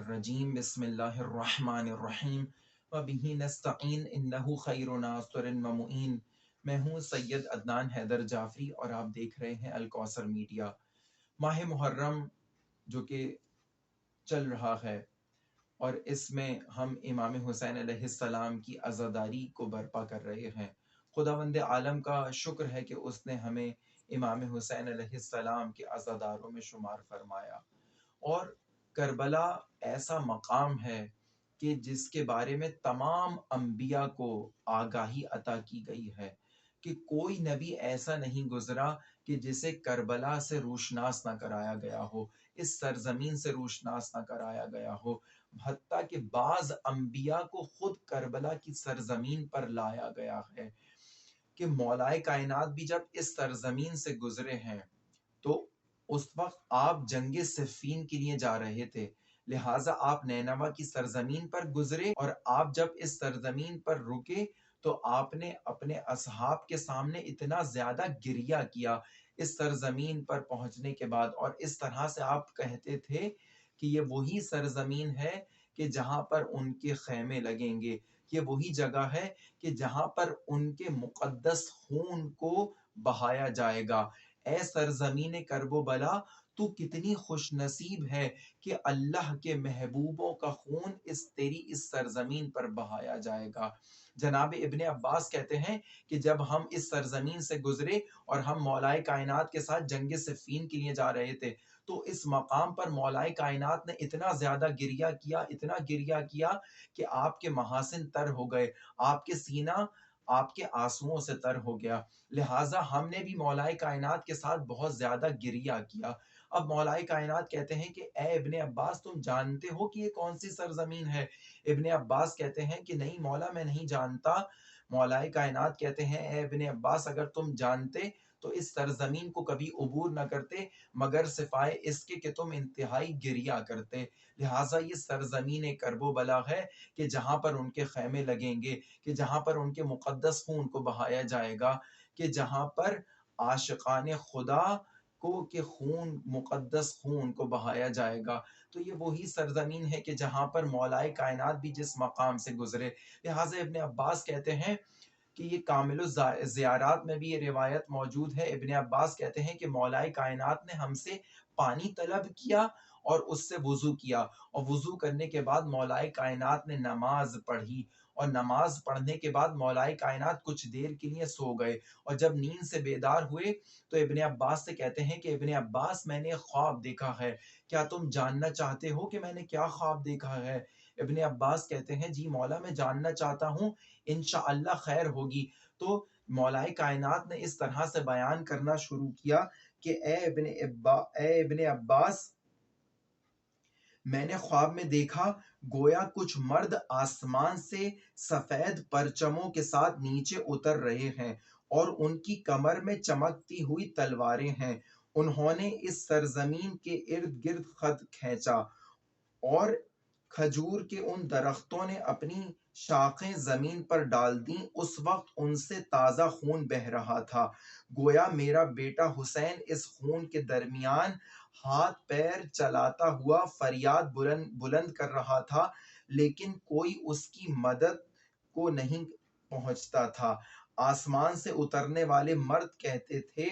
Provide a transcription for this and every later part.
الرجیم بسم اللہ الرحمن الرحیم وبہ نستعین انہ خیر ناصر و معین۔ میں ہوں سید عدنان حیدر جعفری اور آپ دیکھ رہے ہیں الکوثر میڈیا۔ ماہ محرم جو کہ چل رہا ہے اور اس میں ہم امام حسین علیہ السلام کی عزاداری کو برپا کر رہے ہیں۔ خداوند عالم کا شکر ہے کہ اس نے ہمیں امام حسین علیہ السلام کے عزاداروں میں شمار فرمایا۔ اور کربلا ایسا مقام ہے کہ جس کے بارے میں تمام انبیاء کو آگاہی عطا کی گئی ہے کہ کوئی نبی ایسا نہیں گزرا کہ جسے کربلا سے روشناس نہ کرایا گیا ہو، اس سرزمین سے روشناس نہ کرایا گیا ہو۔ حتیٰ کہ بعض انبیاء کو خود کربلا کی سرزمین پر لایا گیا ہے کہ مولائے کائنات بھی جب اس سرزمین سے گزرے ہیں تو اس وقت آپ جنگ صفین کے لیے جا رہے تھے، لہٰذا آپ نینوا کی سرزمین پر گزرے اور آپ جب اس سرزمین پر رکے تو آپ نے اپنے اصحاب کے سامنے اتنا زیادہ گریہ کیا اس سرزمین پر پہنچنے کے بعد، اور اس طرح سے آپ کہتے تھے کہ یہ وہی سرزمین ہے کہ جہاں پر ان کے خیمے لگیں گے، یہ وہی جگہ ہے کہ جہاں پر ان کے مقدس خون کو بہایا جائے گا۔ اے سرزمین کرب و بلا، تو کتنی خوش نصیب ہے کہ اللہ کے محبوبوں کا خون تیری اس سرزمین پر بہایا جائے گا۔ جناب ابن عباس کہتے ہیں کہ جب ہم اس سرزمین سے گزرے اور ہم مولائے کائنات کے ساتھ جنگ صفین کے لیے جا رہے تھے تو اس مقام پر مولائے کائنات نے اتنا زیادہ گریہ کیا کہ آپ کے محاسن تر ہو گئے، آپ کے سینہ آپ کے آنسوؤں سے تر ہو گیا۔ لہٰذا ہم نے بھی مولائے کائنات کے ساتھ بہت زیادہ گریہ کیا۔ اب مولائے کائنات کہتے ہیں کہ اے ابن عباس، تم جانتے ہو کہ یہ کون سی سرزمین ہے؟ ابن عباس کہتے ہیں کہ نہیں مولا، میں نہیں جانتا۔ مولائے کائنات کہتے ہیں اے ابن عباس، اگر تم جانتے تو اس سرزمین کو کبھی عبور نہ کرتے مگر صفائے اس کے کہ تم انتہائی گریہ کرتے۔ لہٰذا یہ سرزمین کرب و بلا ہے کہ جہاں پر ان کے خیمے لگیں گے، کہ جہاں پر ان کے مقدس خون کو بہایا جائے گا، کہ جہاں پر عاشقان خدا کو کہ خون مقدس خون کو بہایا جائے گا۔ تو یہ وہی سرزمین ہے کہ جہاں پر مولائے کائنات بھی جس مقام سے گزرے۔ لہٰذا ابن عباس کہتے ہیں کہ یہ کامل الزیارات میں بھی یہ روایت موجود ہے۔ ابن عباس کہتے ہیں کہ مولائے کائنات نے ہم سے پانی طلب کیا اور اس سے وضو کیا، اور وضو کرنے کے بعد مولائے کائنات نے نماز پڑھی، اور نماز پڑھنے کے بعد مولائے کائنات کچھ دیر کے لیے سو گئے، اور جب نیند سے بیدار ہوئے تو ابن عباس سے کہتے ہیں کہ ابن عباس، میں نے خواب دیکھا ہے، کیا تم جاننا چاہتے ہو کہ میں نے کیا خواب دیکھا ہے؟ ابن عباس کہتے ہیں جی مولا، میں جاننا چاہتا ہوں، انشاءاللہ خیر ہوگی۔ تو مولائے کائنات نے اس طرح سے بیان کرنا شروع کیا کہ اے ابن عباس، میں نے خواب میں دیکھا گویا کچھ مرد آسمان سے سفید پرچموں کے ساتھ نیچے اتر رہے ہیں اور ان کی کمر میں چمکتی ہوئی تلواریں ہیں۔ انہوں نے اس سرزمین کے ارد گرد خط کھینچا اور کھجور کے ان درختوں نے اپنی شاخیں زمین پر ڈال دیں۔ اس وقت ان سے تازہ خون بہہ رہا تھا، گویا میرا بیٹا حسین اس خون کے درمیان ہاتھ پیر چلاتا ہوا فریاد بلند کر رہا تھا، لیکن کوئی اس کی مدد کو نہیں پہنچتا تھا۔ آسمان سے اترنے والے مرد کہتے تھے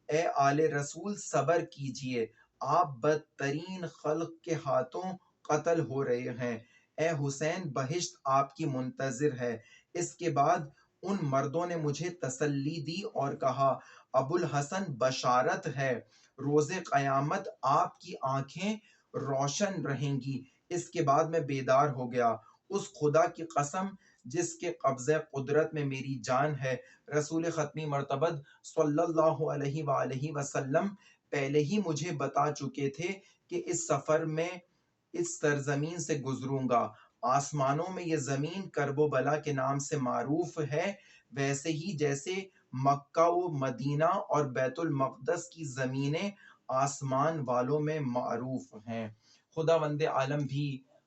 اے آل رسول صبر کیجئے، آپ بدترین خلق کے ہاتھوں قتل ہو رہے ہیں، اے حسین بہشت آپ کی منتظر ہے۔ اس کے بعد ان مردوں نے مجھے تسلی دی اور کہا ابو الحسن بشارت ہے، روز قیامت آپ کی آنکھیں روشن رہیں گی۔ اس کے بعد میں بیدار ہو گیا۔ اس خدا کی قسم جس کے قبضہ قدرت میں میری جان ہے، رسول ختمی مرتبت صلی اللہ علیہ وآلہ وسلم پہلے ہی مجھے بتا چکے تھے کہ اس سفر میں اس سرزمین سے گزروں گا۔ آسمانوں میں یہ زمین کرب و بلا کے نام سے معروف ہے، ویسے ہی جیسے مکہ و مدینہ اور بیت المقدس کی زمینیں آسمان والوں میں معروف ہیں۔ خداوند عالم بھی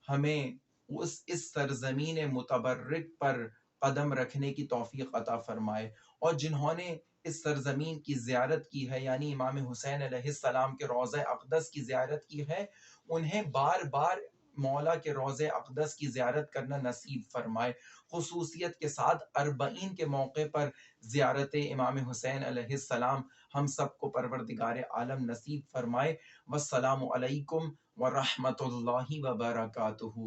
ہمیں اس سرزمین متبرک پر قدم رکھنے کی توفیق عطا فرمائے، اور جنہوں نے اس سرزمین کی زیارت کی ہے، یعنی امام حسین علیہ السلام کے روضہ اقدس کی زیارت کی ہے، انہیں بار بار مولا کے روضہ اقدس کی زیارت کرنا نصیب فرمائے، خصوصیت کے ساتھ اربعین کے موقع پر زیارت امام حسین علیہ السلام ہم سب کو پروردگار عالم نصیب فرمائے۔ والسلام علیکم ورحمۃ اللہ وبرکاتہ۔